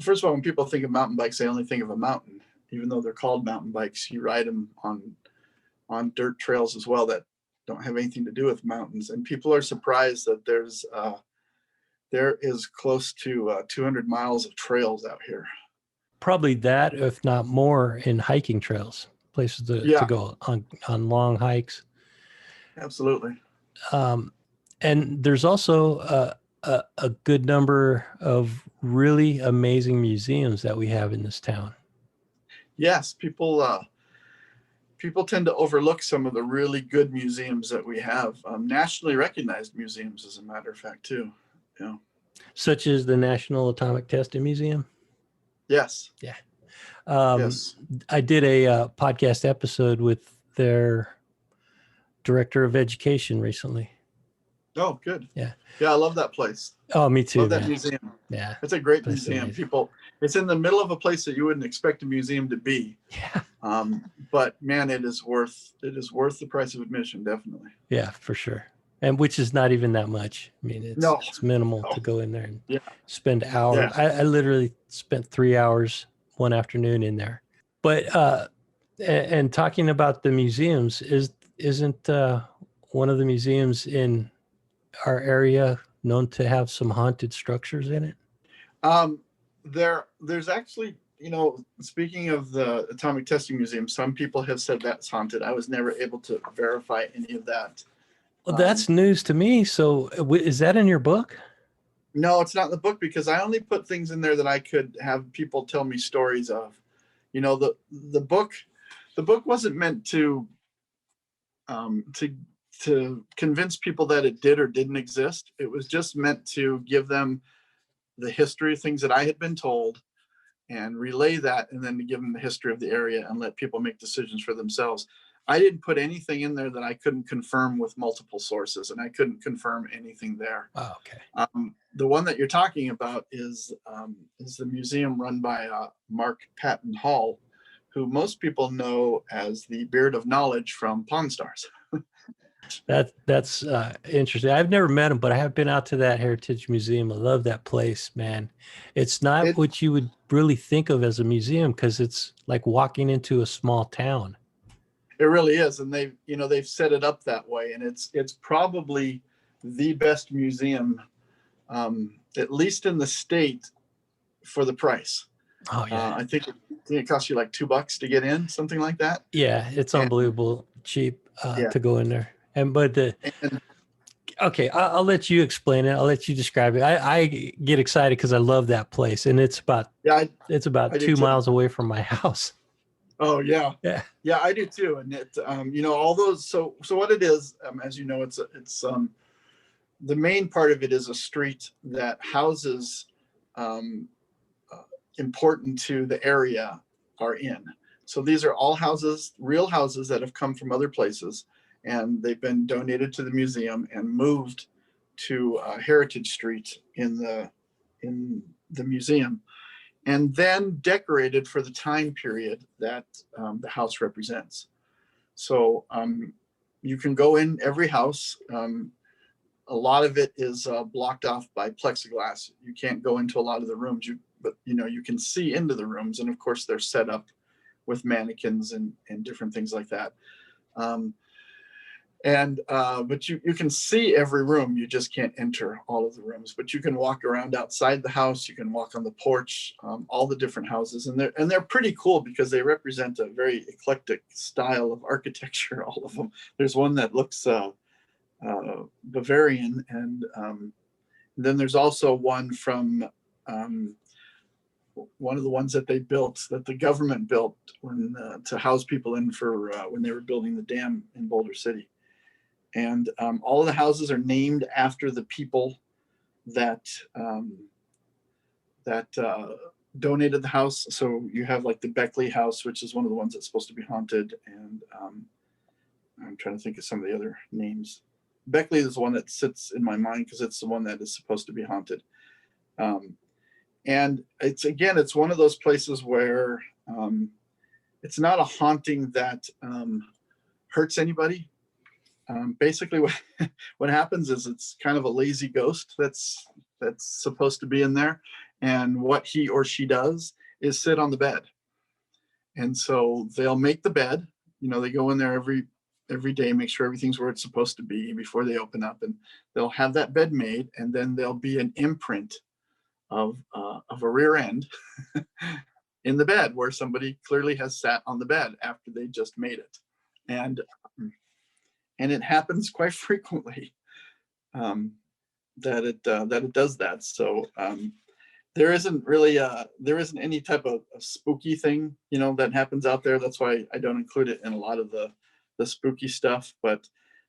Speaker 2: First of all, when people think of mountain bikes, they only think of a mountain, even though they're called mountain bikes. You ride them on dirt trails as well that don't have anything to do with mountains, and people are surprised that there is close to 200 miles of trails out here.
Speaker 1: Probably that, if not more, in hiking trails, places to go on long hikes.
Speaker 2: Absolutely.
Speaker 1: And there's also a good number of really amazing museums that we have in this town.
Speaker 2: Yes, people people tend to overlook some of the really good museums that we have, nationally recognized museums, as a matter of fact, too. Yeah.
Speaker 1: Such as the National Atomic Testing Museum.
Speaker 2: Yes.
Speaker 1: Yeah.
Speaker 2: Yes.
Speaker 1: I did a podcast episode with their director of education recently.
Speaker 2: Oh, good.
Speaker 1: Yeah.
Speaker 2: Yeah, I love that place.
Speaker 1: Oh, me too.
Speaker 2: Love that
Speaker 1: man.
Speaker 2: museum.
Speaker 1: Yeah.
Speaker 2: It's a great
Speaker 1: That's
Speaker 2: museum.
Speaker 1: amazing.
Speaker 2: It's in the middle of a place that you wouldn't expect a museum to be.
Speaker 1: Yeah.
Speaker 2: But man, it is worth the price of admission, definitely.
Speaker 1: Yeah, for sure. And which is not even that much. I mean, it's minimal to go in there and spend hours.
Speaker 2: Yeah.
Speaker 1: I literally spent 3 hours one afternoon in there. But and talking about the museums, isn't one of the museums in our area known to have some haunted structures in it?
Speaker 2: There's actually, speaking of the Atomic Testing Museum, some people have said that's haunted. I was never able to verify any of that.
Speaker 1: Well, that's news to me. So is that in your book?
Speaker 2: No, it's not in the book, because I only put things in there that I could have people tell me stories of. The book wasn't meant to convince people that it did or didn't exist. It was just meant to give them the history of things that I had been told and relay that, and then to give them the history of the area and let people make decisions for themselves. I didn't put anything in there that I couldn't confirm with multiple sources, and I couldn't confirm anything there.
Speaker 1: Oh, okay.
Speaker 2: The one that you're talking about is the museum run by Mark Patton Hall, who most people know as the Beard of Knowledge from Pawn Stars.
Speaker 1: That's interesting. I've never met him, but I have been out to that Heritage Museum. I love that place, man. It's not what you would really think of as a museum, because it's like walking into a small town.
Speaker 2: It really is, and they've set it up that way, and it's probably the best museum, at least in the state, for the price.
Speaker 1: Oh yeah.
Speaker 2: I think it costs you like $2 to get in, something like that.
Speaker 1: Yeah, it's unbelievable cheap to go in there. Okay, I'll let you explain it. I'll let you describe it. I get excited because I love that place, and it's about 2 miles away from my house.
Speaker 2: Oh yeah,
Speaker 1: yeah,
Speaker 2: I do too. And it, all those. So what it is, as you know, it's the main part of it is a street that houses important to the area are in. So these are all houses, real houses that have come from other places, and they've been donated to the museum and moved to Heritage Street in the museum, and then decorated for the time period that the house represents. So you can go in every house. A lot of it is blocked off by plexiglass. You can't go into a lot of the rooms, but you can see into the rooms, and of course they're set up with mannequins and different things like that. But you can see every room. You just can't enter all of the rooms, but you can walk around outside the house. You can walk on the porch, all the different houses, and they're pretty cool because they represent a very eclectic style of architecture, all of them. There's one that looks Bavarian, and then there's also one from one of the ones that they built, that the government built when to house people in for when they were building the dam in Boulder City. And all of the houses are named after the people that donated the house. So you have like the Beckley house, which is one of the ones that's supposed to be haunted, and I'm trying to think of some of the other names. Beckley is the one that sits in my mind because it's the one that is supposed to be haunted. And it's one of those places where it's not a haunting that hurts anybody. Basically, what happens is it's kind of a lazy ghost that's supposed to be in there, and what he or she does is sit on the bed. And so they'll make the bed. They go in there every day, make sure everything's where it's supposed to be before they open up, and they'll have that bed made, and then there'll be an imprint of a rear end in the bed where somebody clearly has sat on the bed after they just made it. And it happens quite frequently that it does that. So there isn't any type of spooky thing, that happens out there. That's why I don't include it in a lot of the spooky stuff. But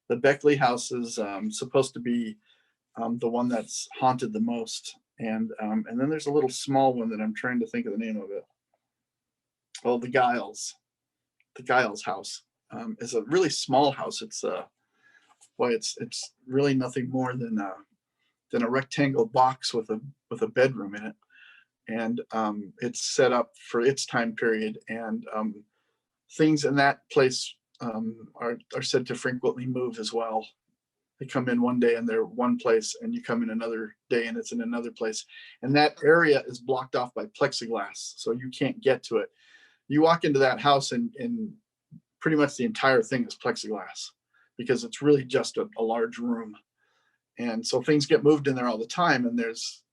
Speaker 2: the Beckley house is supposed to be the one that's haunted the most. And then there's a little small one that I'm trying to think of the name of it. Oh, the Giles house is a really small house. It's it's really nothing more than a rectangle box with a bedroom in it, and it's set up for its time period. And things in that place are said to frequently move as well. They come in one day and they're one place, and you come in another day and it's in another place. And that area is blocked off by plexiglass, so you can't get to it. You walk into that house and pretty much the entire thing is plexiglass, because it's really just a large room. And so things get moved in there all the time, and it's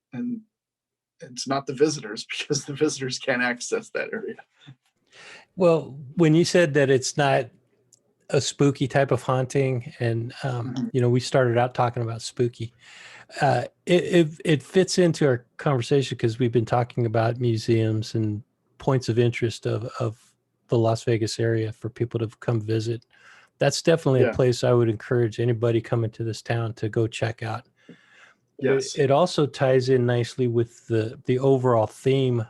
Speaker 2: not the visitors, because the visitors can't access that area.
Speaker 1: Well, when you said that it's not a spooky type of haunting, and we started out talking about spooky, it fits into our conversation because we've been talking about museums and points of interest of the Las Vegas area for people to come visit. That's definitely a place I would encourage anybody coming to this town to go check out.
Speaker 2: Yes.
Speaker 1: It also ties in nicely with the overall theme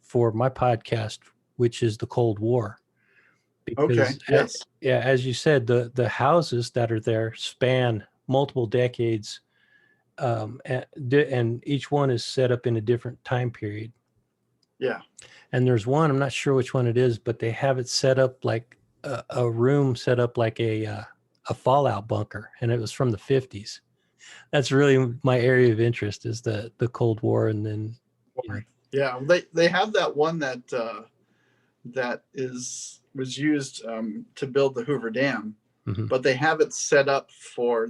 Speaker 1: for my podcast, which is the Cold War. Because,
Speaker 2: okay. Yes.
Speaker 1: As you said, the houses that are there span multiple decades, and each one is set up in a different time period.
Speaker 2: Yeah.
Speaker 1: And there's one, I'm not sure which one it is, but they have it set up like a room set up like a fallout bunker, and it was from the 50s. That's really my area of interest, is the Cold War. And then
Speaker 2: yeah, they have that one that was used to build the Hoover Dam, but they have it set up for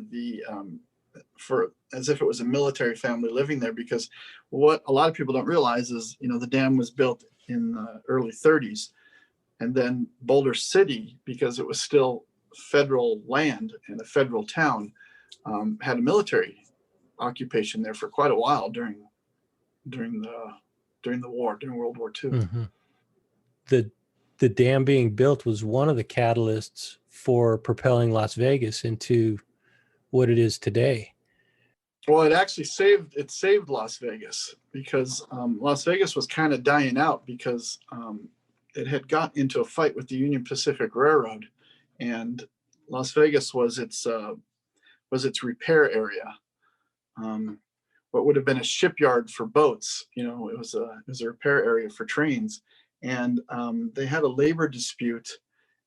Speaker 2: for as if it was a military family living there, because what a lot of people don't realize is, the dam was built in the early 30s, and then Boulder City, because it was still federal land and a federal town, had a military occupation there for quite a while during the war, during World War II.
Speaker 1: The dam being built was one of the catalysts for propelling Las Vegas into what it is today.
Speaker 2: Well, it actually saved Las Vegas, because Las Vegas was kind of dying out, because it had got into a fight with the Union Pacific Railroad, and Las Vegas was its repair area. What would have been a shipyard for boats, it was a repair area for trains. And they had a labor dispute,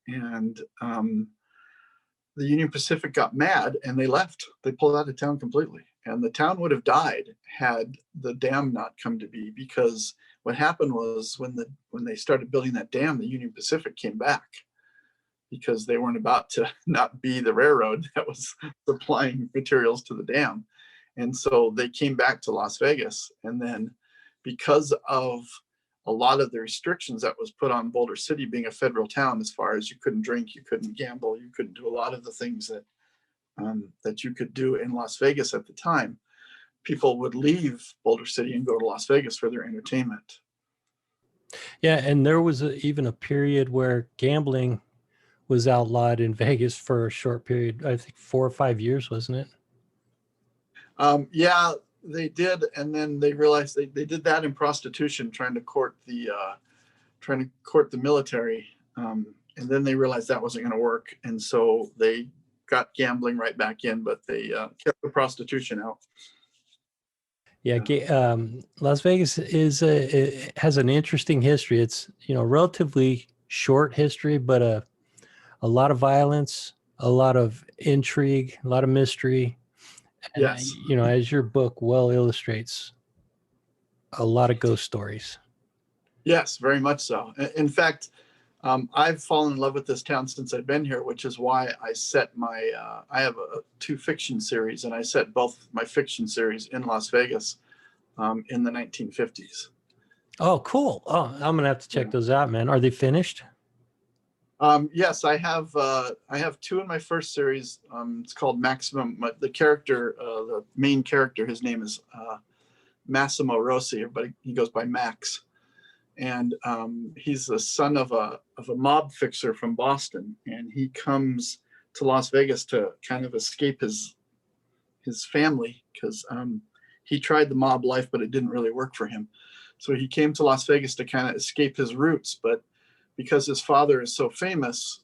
Speaker 2: and the Union Pacific got mad and they left. They pulled out of town completely, and the town would have died had the dam not come to be. Because what happened was, when they started building that dam, the Union Pacific came back, because they weren't about to not be the railroad that was supplying materials to the dam. And so they came back to Las Vegas. And then, because of a lot of the restrictions that was put on Boulder City being a federal town, as far as you couldn't drink, you couldn't gamble, you couldn't do a lot of the things that you could do in Las Vegas at the time, people would leave Boulder City and go to Las Vegas for their entertainment.
Speaker 1: Yeah, and there was even a period where gambling was outlawed in Vegas for a short period. I think 4 or 5 years, wasn't it?
Speaker 2: Yeah, they did. And then they realized they did that in prostitution, trying to court the military. And then they realized that wasn't going to work. And so they got gambling right back in, but they kept the prostitution out.
Speaker 1: Yeah, Las Vegas it has an interesting history. It's relatively short history, but a lot of violence, a lot of intrigue, a lot of mystery. And,
Speaker 2: yes.
Speaker 1: As your book well illustrates, a lot of ghost stories.
Speaker 2: Yes, very much so. In fact, I've fallen in love with this town since I've been here, which is why I set I have 2 fiction series, and I set both my fiction series in Las Vegas in the 1950s.
Speaker 1: Oh, cool. Oh, I'm going to have to check those out, man. Are they finished?
Speaker 2: Yes, I have 2 in my first series. It's called Maximum. The main character, his name is Massimo Rossi. Everybody, he goes by Max, and he's the son of a mob fixer from Boston, and he comes to Las Vegas to kind of escape his family, because he tried the mob life, but it didn't really work for him. So he came to Las Vegas to kind of escape his roots, but because his father is so famous,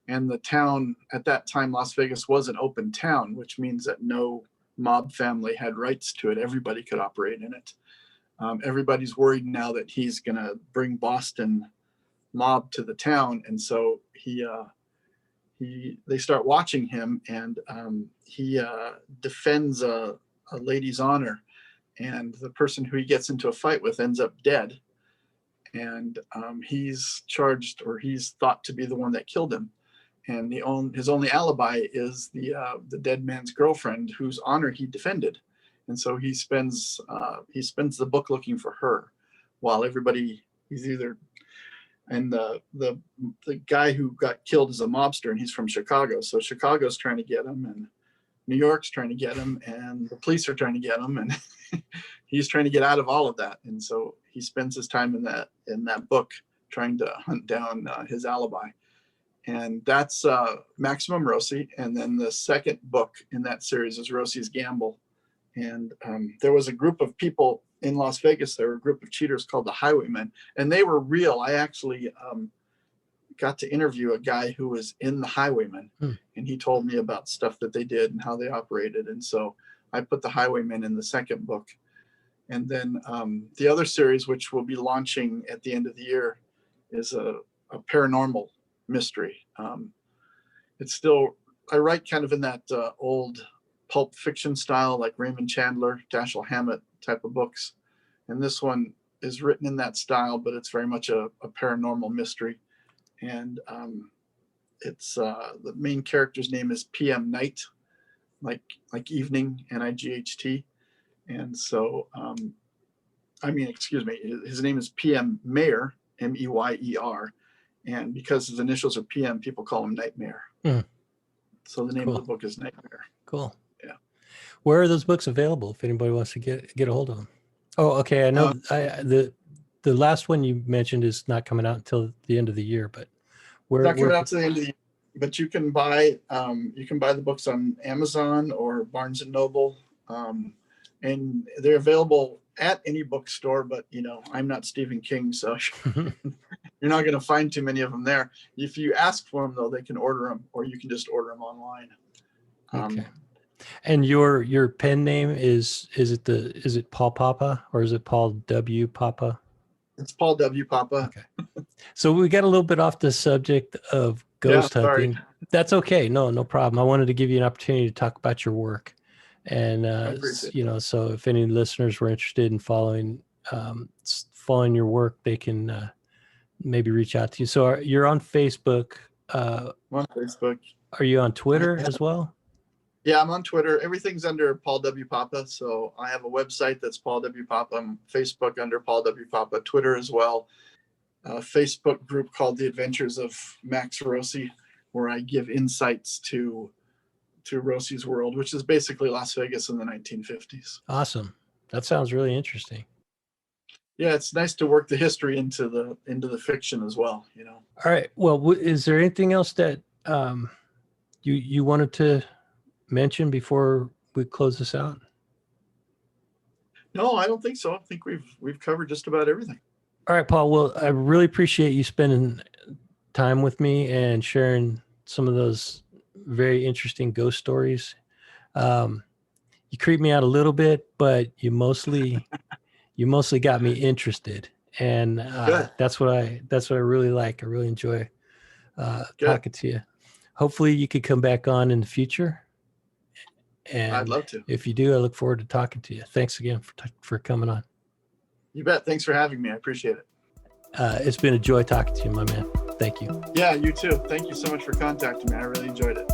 Speaker 2: and the town at that time, Las Vegas was an open town, which means that no mob family had rights to it. Everybody could operate in it. Everybody's worried now that he's going to bring Boston mob to the town. And so they start watching him, and he defends a lady's honor, and the person who he gets into a fight with ends up dead. And he's charged, or he's thought to be the one that killed him. And his only alibi is the dead man's girlfriend, whose honor he defended. And so he spends the book looking for her, while he's either, and the guy who got killed is a mobster, and he's from Chicago. So Chicago's trying to get him, and New York's trying to get him, and the police are trying to get him, and he's trying to get out of all of that. And so he spends his time in that book trying to hunt down his alibi. And that's Maximum Rossi. And then the second book in that series is Rossi's Gamble. And there was a group of people in Las Vegas. There were a group of cheaters called the Highwaymen, and they were real. I actually got to interview a guy who was in the Highwaymen, and he told me about stuff that they did and how they operated. And so I put the Highwaymen in the second book. And then the other series, which will be launching at the end of the year, is a paranormal mystery. I write kind of in that old pulp fiction style, like Raymond Chandler, Dashiell Hammett type of books. And this one is written in that style, but it's very much a paranormal mystery. And it's the main character's name is PM Night, like evening, NIGHT. And so, his name is PM Mayer, MEYER. And because his initials are PM, people call him Nightmare. So the name of the book is Nightmare.
Speaker 1: Cool.
Speaker 2: Yeah.
Speaker 1: Where are those books available if anybody wants to get a hold of them? Oh, okay. I know the last one you mentioned is not coming out until the end of the year, but
Speaker 2: not coming out to the end of the year. But you can buy the books on Amazon or Barnes and Noble, and they're available at any bookstore. But I'm not Stephen King, so you're not going to find too many of them there. If you ask for them, though, they can order them, or you can just order them online.
Speaker 1: Okay. And your pen name is it Paul Papa, or is it Paul W. Papa?
Speaker 2: It's Paul W. Papa.
Speaker 1: Okay. So we got a little bit off the subject of ghost hunting.
Speaker 2: Sorry.
Speaker 1: That's okay. No problem. I wanted to give you an opportunity to talk about your work. And, so if any listeners were interested in following your work, they can maybe reach out to you. So you're on Facebook.
Speaker 2: I'm on Facebook.
Speaker 1: Are you on Twitter as well?
Speaker 2: Yeah, I'm on Twitter. Everything's under Paul W. Papa. So I have a website that's Paul W. Papa. I'm Facebook under Paul W. Papa. Twitter as well. A Facebook group called The Adventures of Max Rossi, where I give insights to Rossi's world, which is basically Las Vegas in the 1950s.
Speaker 1: Awesome. That sounds really interesting.
Speaker 2: Yeah, it's nice to work the history into the fiction as well.
Speaker 1: All right. Well, is there anything else that you wanted to mention before we close this out?
Speaker 2: No, I don't think so. I think we've covered just about everything.
Speaker 1: All right, Paul. Well, I really appreciate you spending time with me and sharing some of those very interesting ghost stories. You creeped me out a little bit, but you mostly got me interested, and that's what I really like. I really enjoy talking to you. Hopefully you could come back on in the future. And
Speaker 2: I'd love to.
Speaker 1: If you do, I look forward to talking to you. Thanks again for coming on.
Speaker 2: You bet. Thanks for having me. I appreciate it.
Speaker 1: It's been a joy talking to you, my man. Thank you.
Speaker 2: Yeah, you too. Thank you so much for contacting me. I really enjoyed it.